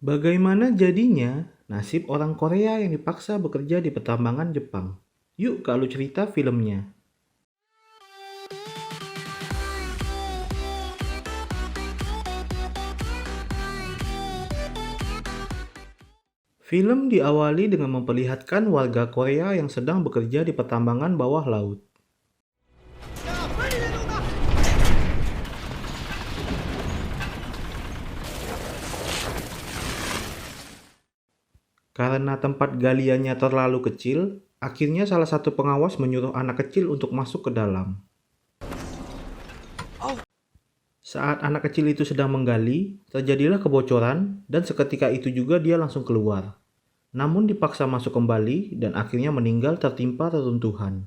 Bagaimana jadinya nasib orang Korea yang dipaksa bekerja di pertambangan Jepang? Yuk kalau cerita filmnya. Film diawali dengan memperlihatkan warga Korea yang sedang bekerja di pertambangan bawah laut. Karena tempat galiannya terlalu kecil, akhirnya salah satu pengawas menyuruh anak kecil untuk masuk ke dalam. Saat anak kecil itu sedang menggali, terjadilah kebocoran dan seketika itu juga dia langsung keluar. Namun dipaksa masuk kembali dan akhirnya meninggal tertimpa reruntuhan.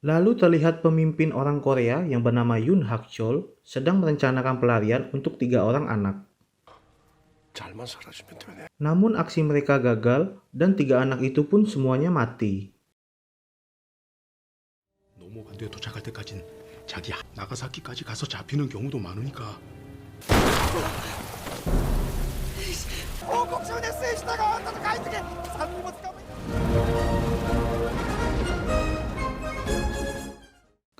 Lalu terlihat pemimpin orang Korea yang bernama Yoon Hak Chol sedang merencanakan pelarian untuk 3 orang anak. 잘만 살아주면 되네. Namun aksi mereka gagal dan 3 anak itu pun semuanya mati. 노모반도에 도착할 때까진 자기 나가사키까지 가서 잡히는 경우도 많으니까.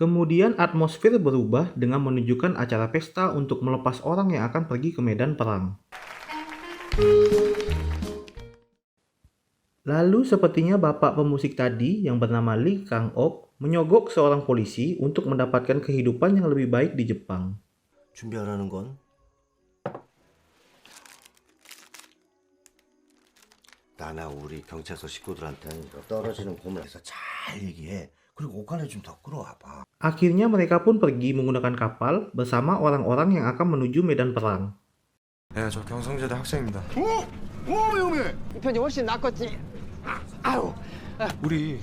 Kemudian atmosfer berubah dengan menunjukkan acara pesta untuk melepas orang yang akan pergi ke medan perang. Lalu sepertinya bapak pemusik tadi yang bernama Lee Kang-ok menyogok seorang polisi untuk mendapatkan kehidupan yang lebih baik di Jepang. 준비하라는 건 나나 우리 경찰서 식구들한테는 떨어지는 고문에서 잘 얘기해. 그리고 오간을 좀 더 끌어와봐. Akhirnya mereka pun pergi menggunakan kapal bersama orang-orang yang akan menuju medan perang. 네, 저 경성제대 학생입니다. 위험해. 이 편이 훨씬 낫겠지. 아유. 우리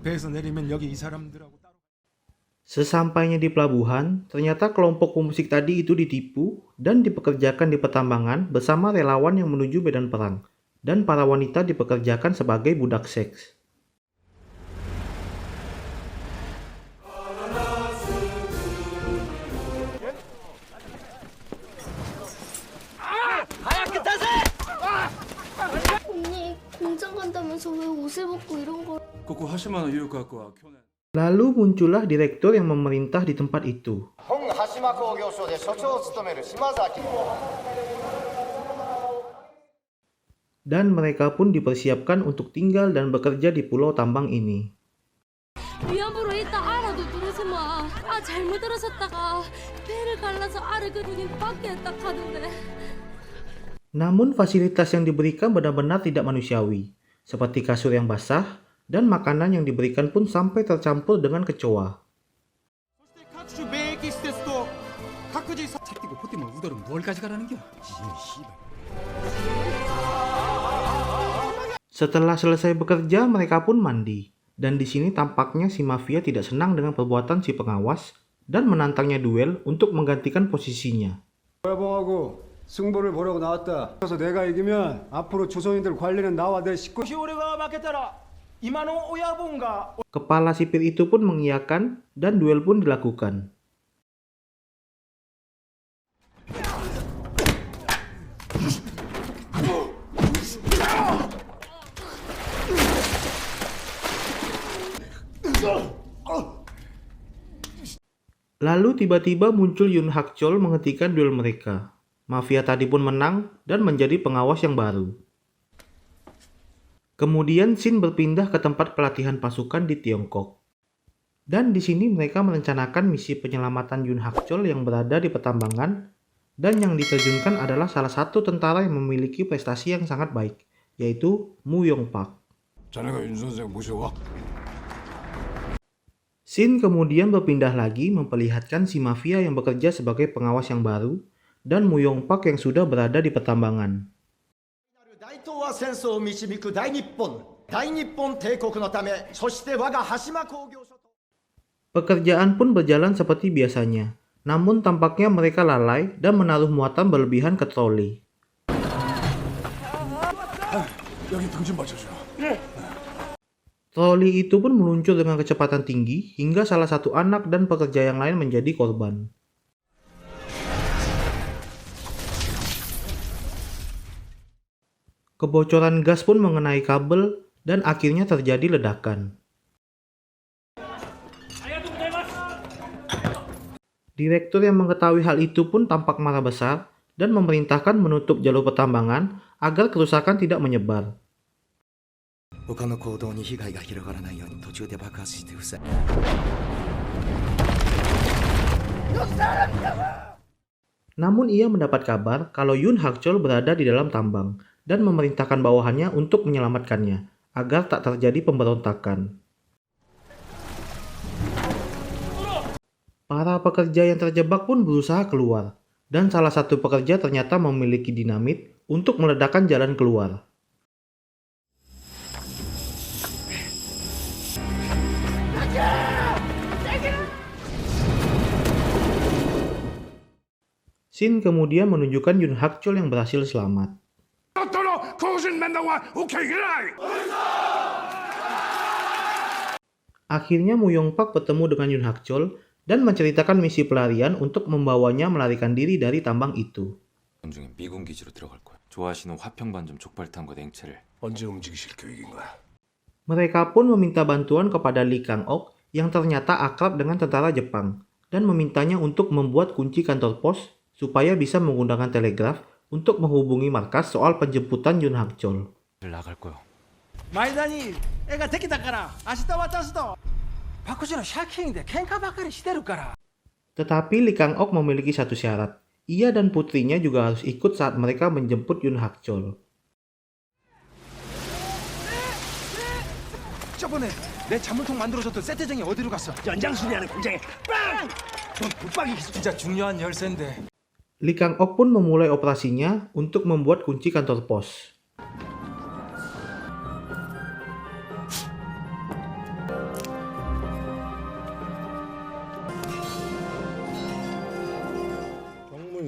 배에서 내리면 여기 이 사람들하고 따로. Sesampainya di pelabuhan, ternyata kelompok pemusik tadi itu ditipu dan dipekerjakan di pertambangan bersama relawan yang menuju medan perang. Dan para wanita dipekerjakan sebagai budak seks. 언니 공장 간다면서 왜 옷을 벗고 이런 걸? 그거 하시마노 유효과학과 교내. Lalu muncullah direktur yang memerintah di tempat itu. 本鹿島工業所で所長を務める島崎 Dan mereka pun dipersiapkan untuk tinggal dan bekerja di pulau tambang ini. 위안부로 일단 알아도 들어서 잘못 들어섰다가 배를 갈라서 알을 그리니 밖에 딱 가던데. Namun fasilitas yang diberikan benar-benar tidak manusiawi, seperti kasur yang basah dan makanan yang diberikan pun sampai tercampur dengan kecoa. 각주 매기 시대도 각지 새끼고 포티만 우더는 뭘까지 가라는 겨? Setelah selesai bekerja, mereka pun mandi. Dan di sini tampaknya si mafia tidak senang dengan perbuatan si pengawas dan menantangnya duel untuk menggantikan posisinya. 야봉하고 승부를 보려고 나왔다. 그래서 내가 이기면 앞으로 조선인들 관리는 나와 내 식구. Kepala sipir itu pun mengiyakan dan duel pun dilakukan. Lalu tiba-tiba muncul Yoon Hak Chol menghentikan duel mereka. Mafia tadi pun menang dan menjadi pengawas yang baru. Kemudian Shin berpindah ke tempat pelatihan pasukan di Tiongkok. Dan di sini mereka merencanakan misi penyelamatan Yoon Hak Chol yang berada di pertambangan dan yang diterjunkan adalah salah satu tentara yang memiliki prestasi yang sangat baik, yaitu Moo Yong Pak. 자네가 윤 선생 모셔와. Shin kemudian berpindah lagi memperlihatkan si mafia yang bekerja sebagai pengawas yang baru dan Moo Yong Pak yang sudah berada di pertambangan. 大東亜戦争を導く大日本帝国のためそして我が鹿島工業所と Pekerjaan pun berjalan seperti biasanya, namun tampaknya mereka lalai dan menaruh muatan berlebihan ke troli. 여기 등 좀 받쳐줘. Troli itu pun meluncur dengan kecepatan tinggi hingga salah satu anak dan pekerja yang lain menjadi korban. Kebocoran gas pun mengenai kabel dan akhirnya terjadi ledakan. Direktur yang mengetahui hal itu pun tampak marah besar dan memerintahkan menutup jalur pertambangan agar kerusakan tidak menyebar. 他の行動に被害が広がらないように途中で爆発して防い。 Namun ia mendapat kabar kalau Yoon Hak-chol berada di dalam tambang dan memerintahkan bawahannya untuk menyelamatkannya agar tak terjadi pemberontakan. Para pekerja yang terjebak pun berusaha keluar, dan salah satu pekerja ternyata memiliki dinamit untuk meledakkan jalan keluar. Shin kemudian menunjukkan Yoon Hak-chol yang berhasil selamat. Akhirnya Moo Yong-pak bertemu dengan Yoon Hak-chol dan menceritakan misi pelarian untuk membawanya melarikan diri dari tambang itu. 중에 미군 기지로 들어갈 거야. 좋아하시는 화평반점 족발탕과 냉채를 언제 움직이실 계획인가? Mereka pun meminta bantuan kepada Lee Kang-ok yang ternyata akrab dengan tentara Jepang dan memintanya untuk membuat kunci kantor pos supaya bisa menggunakan telegraf untuk menghubungi markas soal penjemputan Yoon Hak-chol. 나갈 거야. 前田に絵ができたから明日渡すとパクチの借金で喧嘩ばかりしてるから。 Tetapi Lee Kang-ok memiliki satu syarat. Ia dan putrinya juga harus ikut saat mereka menjemput Yoon Hak-chol. 저번에 내 잔물통 만들어줬던 세트장이 어디로 갔어? 연장수리하는 공장에 빵! 넌 붙박이 기술 진짜 중요한 열쇠인데. Lee Kang-ok pun memulai operasinya untuk membuat kunci kantor pos.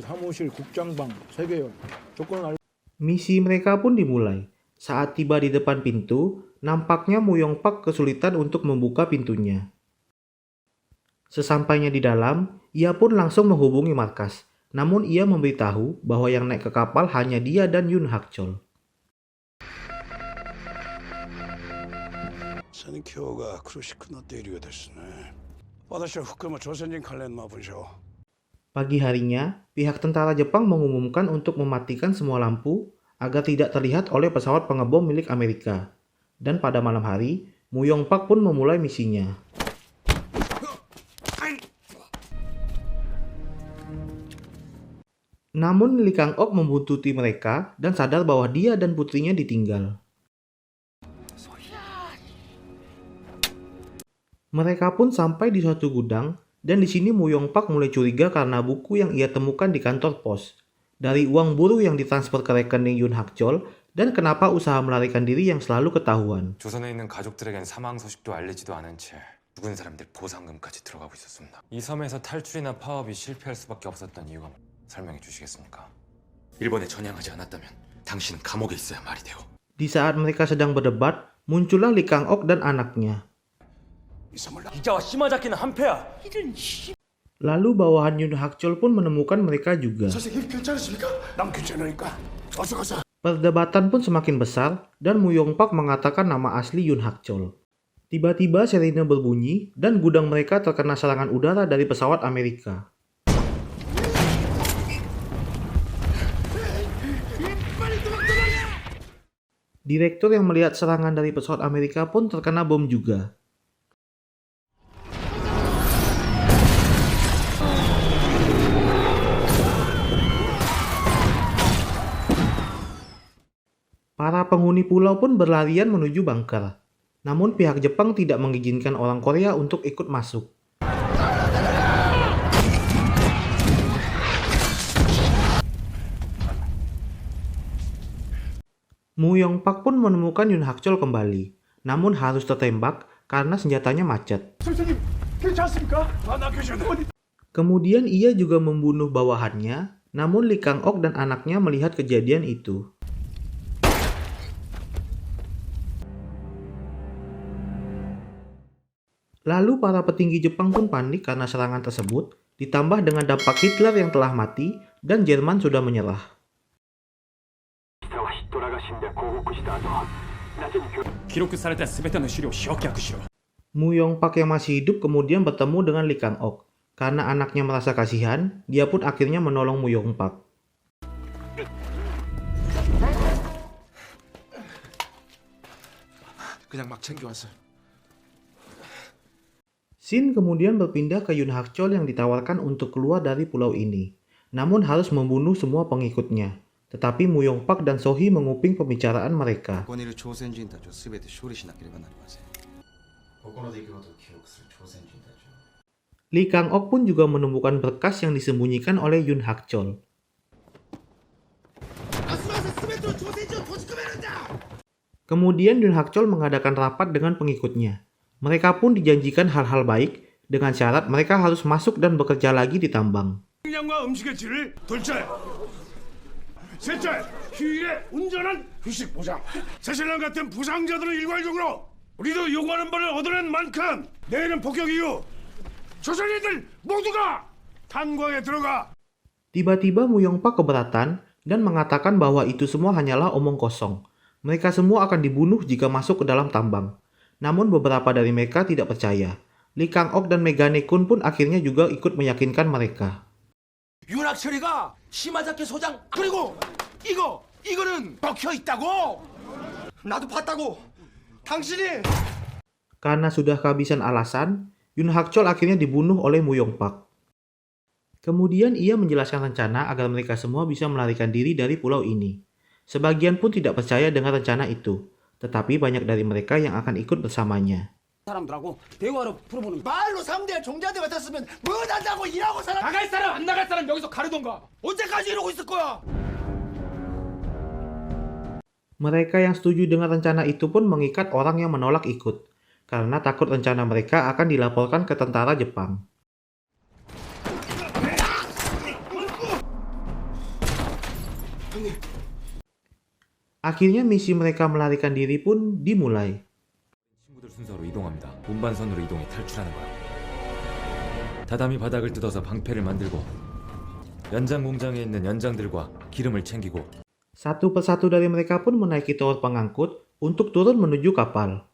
사무실 국장방 3개요. 조건은 Misi mereka pun dimulai. Saat tiba di depan pintu, nampaknya Moo Yong-pak kesulitan untuk membuka pintunya. Sesampainya di dalam, ia pun langsung menghubungi markas. Namun ia memberitahu bahwa yang naik ke kapal hanya dia dan Yoon Hak-chol. 선교가 크루시크나 때리게 됐으네. 와다시와 후크마 조선인 칼렌마 분쇼. Pagi harinya, pihak tentara Jepang mengumumkan untuk mematikan semua lampu agar tidak terlihat oleh pesawat pengebom milik Amerika. Dan pada malam hari, Moo Yong-pak pun memulai misinya. Namun Lee Kang-ok membuntuti mereka dan sadar bahwa dia dan putrinya ditinggal. Mereka pun sampai di suatu gudang. Dan di sini Moo Yong-pak mulai curiga karena buku yang ia temukan di kantor pos. Dari uang buruh yang ditransfer ke rekening Yoon Hak-chol dan kenapa usaha melarikan diri yang selalu ketahuan. 조선에 있는 가족들에겐 사망 소식도 알리지도 않은 채 죽은 사람들 보상금까지 들어가고 있었습니다. 이 섬에서 탈출이나 파업이 실패할 수밖에 없었던 이유가 설명해 주시겠습니까? 일본에 전향하지 않았다면 당신은 감옥에 있어야 말이 돼요. Di saat mereka sedang berdebat, muncullah Lee Kang-ok dan anaknya. 이자와 시마자키는 한패야. Lalu bawahan Yoon Hak-chol pun menemukan mereka juga. 선생님 괜찮으십니까? 난 괜찮으니까 어서 가자. Perdebatan pun semakin besar dan Moo Yong-pak mengatakan nama asli Yoon Hak-chol. Tiba-tiba sirine berbunyi dan gudang mereka terkena serangan udara dari pesawat Amerika. Direktur yang melihat serangan dari pesawat Amerika pun terkena bom juga. Para penghuni pulau pun berlarian menuju bunker. Namun pihak Jepang tidak mengizinkan orang Korea untuk ikut masuk. Moo Yong-pak pun menemukan Yoon Hak-chol kembali. Namun harus tertembak karena senjatanya macet. 선생님 괜찮습니까? 나 괜찮아. Kemudian ia juga membunuh bawahannya. Namun Lee Kang-ok dan anaknya melihat kejadian itu. Lalu para petinggi Jepang pun panik karena serangan tersebut, ditambah dengan dampak Hitler yang telah mati dan Jerman sudah menyerah. Mu Yongpak yang masih hidup kemudian bertemu dengan Lee Kang-ok. Karena anaknya merasa kasihan, dia pun akhirnya menolong Mu Yongpak. 그냥 막 챙겨왔어. Shin kemudian berpindah ke Yoon Hak-chol yang ditawarkan untuk keluar dari pulau ini, namun harus membunuh semua pengikutnya. Tetapi Mu Yongpak dan Sohee menguping pembicaraan mereka. ここにいる朝鮮人たちを全て処理しなければなりません。ここの出来事を記録する朝鮮人たちを Lee Kang-ok pun juga menemukan berkas yang disembunyikan oleh Yoon Hak-chol. Kemudian Yoon Hak-chol mengadakan rapat dengan pengikutnya. Mereka pun dijanjikan hal-hal baik dengan syarat mereka harus masuk dan bekerja lagi di tambang. 식량과 음식의 질을 둘째, 셋째, 휴일에 온전한 휴식 보장. 새신랑 같은 부상자들은 일괄적으로 우리도 요구하는 바를 얻어낸 만큼 내일은 폭격 이후 조선인들 모두가 탄광에 들어가. Tiba-tiba Mu Yongpak keberatan dan mengatakan bahwa itu semua hanyalah omong kosong. Mereka semua akan dibunuh jika masuk ke dalam tambang. Namun beberapa dari mereka tidak percaya. Lee Kang-ok dan Megane-kun pun akhirnya juga ikut meyakinkan mereka. 윤학철이가 시마자키 소장 그리고 이거는 먹혀 있다고. 나도 봤다고. 당신이 Karena sudah kehabisan alasan, Yoon Hak-chol akhirnya dibunuh oleh Mu Yongpak. Kemudian ia menjelaskan rencana agar mereka semua bisa melarikan diri dari pulau ini. Sebagian pun tidak percaya dengan rencana itu, tetapi banyak dari mereka yang akan ikut bersamanya. 사람들하고 대화로 풀어보는. 말로 상대 종자들 같았으면 뭐 한다고 일하고 살아. 나갈 사람 안 나갈 사람 여기서 가르던가. 언제까지 이러고 있을 거야? Mereka yang setuju dengan rencana itu pun mengikat orang yang menolak ikut, karena takut rencana mereka akan dilaporkan ke tentara Jepang. Akhirnya misi mereka melarikan diri pun dimulai. 친구들 순서로 이동합니다. 운반선으로 이동해 탈출하는 거야. 다다미 바닥을 뜯어서 방패를 만들고 연장 공장에 있는 연장들과 기름을 챙기고 Satu persatu dari mereka pun menaiki tower pengangkut untuk turun menuju kapal.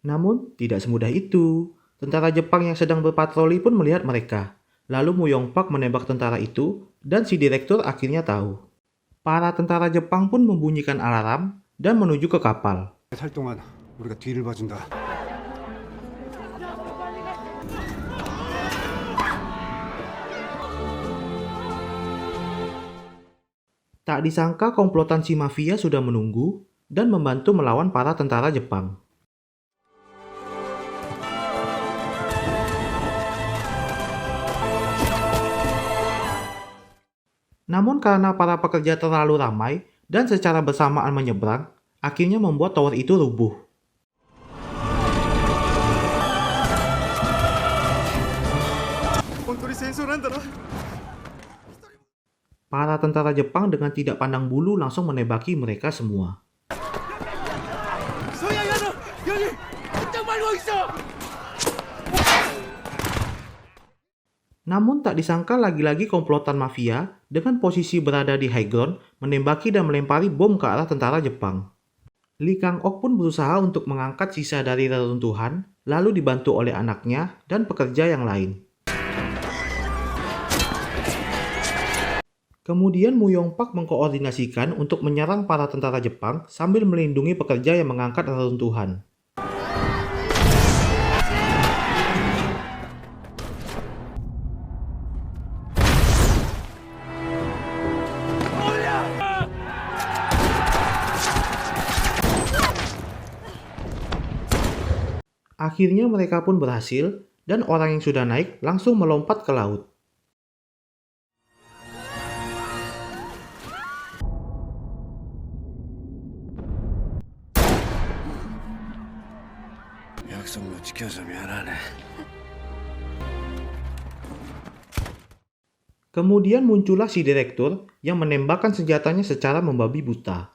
Namun, tidak semudah itu. Tentara Jepang yang sedang berpatroli pun melihat mereka. Lalu Mu Yongpak menembak tentara itu, dan si direktur akhirnya tahu. Para tentara Jepang pun membunyikan alarm dan menuju ke kapal. 살 동안 우리가 뒤를 봐준다. Tak disangka komplotan si mafia sudah menunggu dan membantu melawan para tentara Jepang. Namun karena para pekerja terlalu ramai dan secara bersamaan menyeberang, akhirnya membuat tower itu rubuh. Para tentara Jepang dengan tidak pandang bulu langsung menembaki mereka semua. Namun tak disangka lagi-lagi komplotan mafia dengan posisi berada di high ground menembaki dan melempari bom ke arah tentara Jepang. Lee Kang-ok pun berusaha untuk mengangkat sisa dari reruntuhan, lalu dibantu oleh anaknya dan pekerja yang lain. Kemudian Mu Yongpak mengkoordinasikan untuk menyerang para tentara Jepang sambil melindungi pekerja yang mengangkat reruntuhan. Akhirnya mereka pun berhasil, dan orang yang sudah naik langsung melompat ke laut. 약속 못 지켜서 미안하네. Kemudian muncullah si direktur yang menembakkan senjatanya secara membabi buta.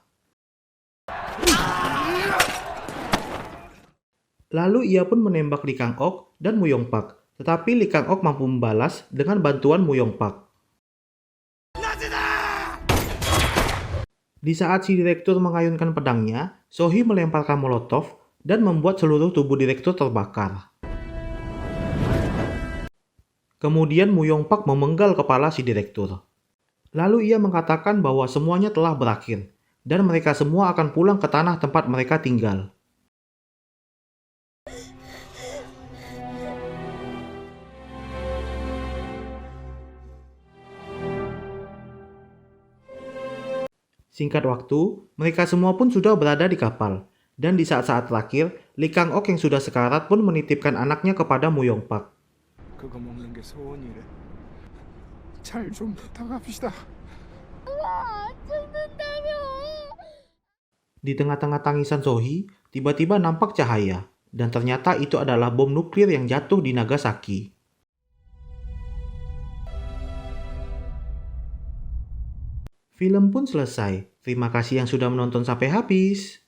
Lalu ia pun menembak Lee Kang-ok dan Mu Yong-pak, tetapi Lee Kang-ok mampu membalas dengan bantuan Mu Yong-pak. Di saat si direktur mengayunkan pedangnya, Sohee melemparkan molotov dan membuat seluruh tubuh direktur terbakar. Kemudian Mu Yong-pak memenggal kepala si direktur. Lalu ia mengatakan bahwa semuanya telah berakhir, dan mereka semua akan pulang ke tanah tempat mereka tinggal. Singkat waktu, mereka semua pun sudah berada di kapal. Dan di saat-saat terakhir, Lee Kang-ok yang sudah sekarat pun menitipkan anaknya kepada Mu Yong-pak. 그거 먹는 게 소원이래. 잘 좀 부탁합시다. Di tengah-tengah tangisan Sohee, tiba-tiba nampak cahaya. Dan ternyata itu adalah bom nuklir yang jatuh di Nagasaki. Film pun selesai. Terima kasih yang sudah menonton sampai habis.